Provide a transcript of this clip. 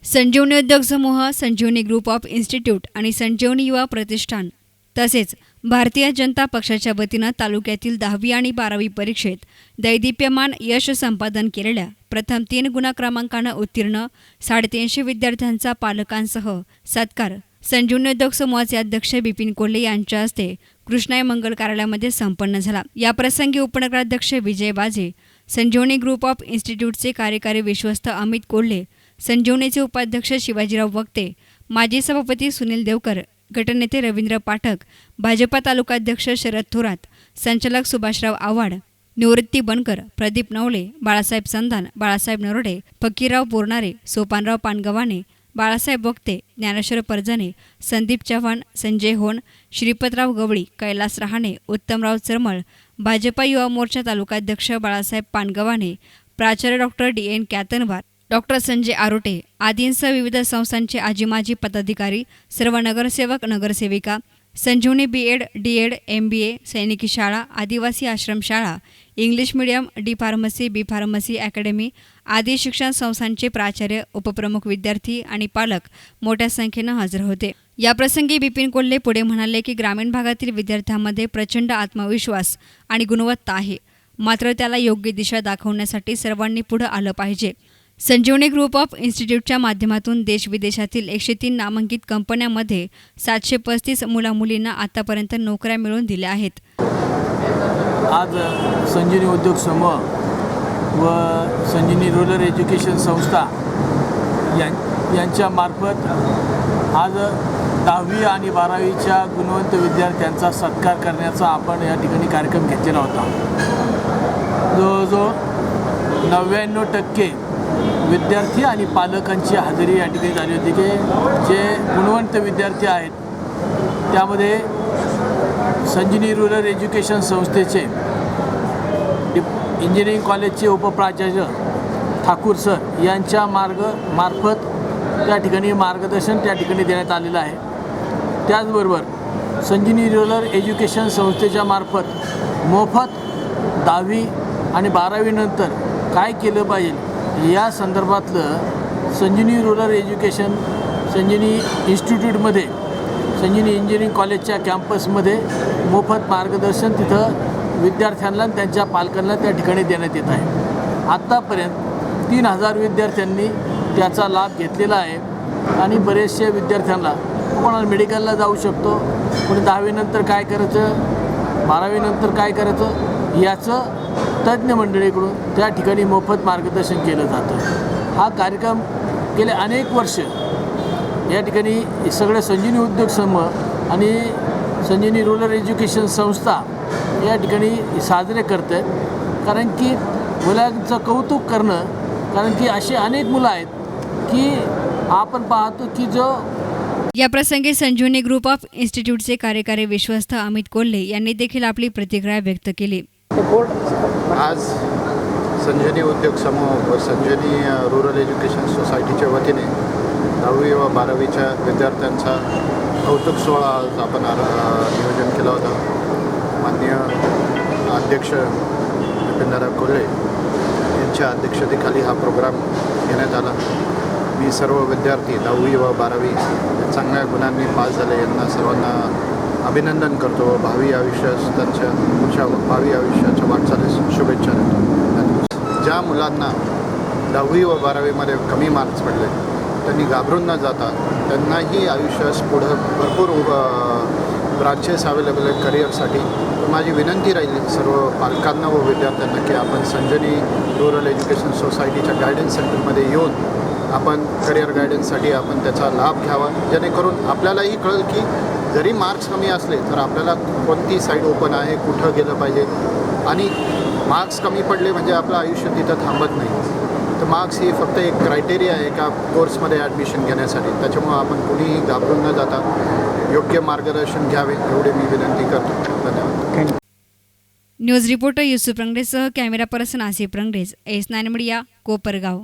संजीवनी उद्योग समूह, संजीवनी group of institute आणि संजीवनी युवा प्रतिष्ठान तसेच भारतीय जनता पक्षाच्या वतीनं तालुक्यातील 10वी आणि 12वी परीक्षेत दैदिप्यमान यश संपादन केलेल्या प्रथम 3 गुणक्रमांकानं उत्तीर्ण 350 विद्यार्थ्यांचा पालकांसह सत्कार संजीवनी उद्योग समूहाचे अध्यक्ष बिपिन कोल्हे यांच्या हस्ते कृष्णाई मंगल कार्यालयामध्ये संपन्न झाला। या प्रसंगी उपनगराध्यक्ष विजय बाजे, संजीवनी ग्रुप ऑफ इन्स्टिट्यूटचे कार्यकारी विश्वस्त अमित कोल्हे, संजीवनीचे उपाध्यक्ष शिवाजीराव वक्ते, माजी सभापती सुनील देवकर, गटनेते रवींद्र पाठक, भाजपा तालुकाध्यक्ष शरद थोरात, संचालक सुभाषराव आव्हाड, निवृत्ती बनकर, प्रदीप नवले, बाळासाहेब संधान, बाळासाहेब नरोडे, फकीरराव बोरणारे, सोपानराव पानगव्हाणे, बाळासाहेब वक्ते, ज्ञानेश्वर परजणे, संदीप चव्हाण, संजय होन, श्रीपतराव गवळी, कैलास रहाणे, उत्तमराव चरमळ, भाजपा युवा मोर्चा तालुकाध्यक्ष बाळासाहेब पानगव्हाणे, प्राचार्य doctor DN Katanwar, doctor Sanjay Arote आदींसह विविध संस्थांचे आजी-माजी पदाधिकारी, सर्व नगरसेवक नगरसेविका, संजीवनी B.Ed, D.Ed, MBA, सैनिकी शाळा, आदिवासी आश्रम शाळा, English medium, D pharmacy, B pharmacy academy आदी शिक्षण संस्थांचे प्राचार्य, उपप्रमुख, विद्यार्थी आणि पालक मोठ्या संख्येनं हजर होते। याप्रसंगी बिपिन कोल्हे पुढे म्हणाले की ग्रामीण भागातील विद्यार्थ्यांमध्ये प्रचंड आत्मविश्वास आणि गुणवत्ता आहे, मात्र त्याला योग्य दिशा दाखवण्यासाठी सर्वांनी पुढे आलं पाहिजे। संजीवनी ग्रुप ऑफ इन्स्टिट्यूटच्या माध्यमातून देश-विदेशातील 103 नामांकित कंपन्यांमध्ये 735 मुला-मुलींना आतापर्यंत नोकऱ्या मिळवून दिल्या आहेत। आज संजीवनी उद्योग समूह व संजीवनी रूरल एज्युकेशन संस्था यांच्या मार्फत आज 10वी आणि 12वीच्या गुणवंत विद्यार्थ्यांचा सत्कार करण्याचा आपण या ठिकाणी कार्यक्रम घेतलेला होता। जवळजवळ 99% विद्यार्थी आणि पालकांची हजेरी या ठिकाणी झाली होती की जे गुणवंत विद्यार्थी आहेत त्यामध्ये संजीवनी रूरल एज्युकेशन संस्थेचे इंजिनिअरिंग कॉलेजचे उपप्राचार्य ठाकूर सर यांच्या मार्फत त्या ठिकाणी मार्गदर्शन त्या ठिकाणी देण्यात आलेलं आहे। त्याचबरोबर संजीवनी रूरल एज्युकेशन संस्थेच्या मार्फत मोफत 10वी आणि 12वी नंतर काय केलं पाहिजे या संदर्भातलं संजीवनी रूरल एज्युकेशन संजीवनी इन्स्टिट्यूटमध्ये संजीवनी इंजिनिअरिंग कॉलेजच्या कॅम्पसमध्ये मोफत मार्गदर्शन तिथं विद्यार्थ्यांना आणि त्यांच्या पालकांना त्या ठिकाणी देण्यात येत आहे। आत्तापर्यंत 3000 विद्यार्थ्यांनी त्याचा लाभ घेतलेला आहे आणि बरेचसे विद्यार्थ्यांना कोणाला मेडिकलला जाऊ शकतो, कोणी 10वी नंतर काय करायचं, 12वी नंतर काय करायचं याचं तज्ज्ञ मंडळीकडून त्या ठिकाणी मोफत मार्गदर्शन केलं जातं। हा कार्यक्रम गेले अनेक वर्ष या ठिकाणी सगळे संजीवनी उद्योग समूह आणि संजीवनी रूरल एज्युकेशन संस्था या ठिकाणी साजरे करत आहेत, कारण की मुलांचं कौतुक करणं, कारण की असे अनेक मुलं आहेत की आपण पाहतो की जो या प्रसंगी संजीवनी ग्रुप ऑफ इन्स्टिट्यूटचे कार्यकारी विश्वस्त अमित कोल्हे यांनी देखील आपली प्रतिक्रिया व्यक्त केली। आज संजीवनी उद्योग समूह व संजीवनी रूरल एज्युकेशन सोसायटीच्या वतीने 10वी व 12वीच्या विद्यार्थ्यांचा कौतुक सोहळा आज आपण नियोजन केला होता। माननीय अध्यक्ष बिपिनदादा कोल्हे यांच्या अध्यक्षतेखाली हा प्रोग्राम घेण्यात आला। मी सर्व विद्यार्थी 10वी व 12वी चांगल्या गुणांनी पास झाले यांना सर्वांना अभिनंदन करतो व भावी आयुष्याच्या वाटचालीस शुभेच्छा देतो। ज्या मुलांना 10वी व 12वीमध्ये कमी मार्क्स पडले त्यांनी घाबरून न जाता त्यांनाही आयुष्यास पुढं भरपूर ब्रांचेस अवेलेबल आहेत करिअरसाठी। माझी विनंती राहील सर्व पालकांना व विद्यार्थ्यांना की आपण संजीवनी रूरल एज्युकेशन सोसायटीच्या गायडन्स सेंटरमध्ये येऊन आपण करिअर गायडन्ससाठी आपण त्याचा लाभ घ्यावा, जेणेकरून आपल्यालाही कळेल की जरी मार्क्स कमी असले तर आपल्याला कोणती साईड ओपन आहे, कुठं गेलं पाहिजे। आणि मार्क्स कमी पडले म्हणजे आपलं आयुष्य तिथं थांबत नाही, तर मार्क्स ही फक्त एक क्रायटेरिया आहे एका कोर्समध्ये ॲडमिशन घेण्यासाठी। त्याच्यामुळं आपण कुणीही घाबरून न जाता योग्य मार्गदर्शन घ्यावे एवढी मी विनंती करतो। धन्यवाद। न्यूज रिपोर्टर युसुफ रंगरेजसह camera person Asif Rangrez, S9 media, Kopargaon.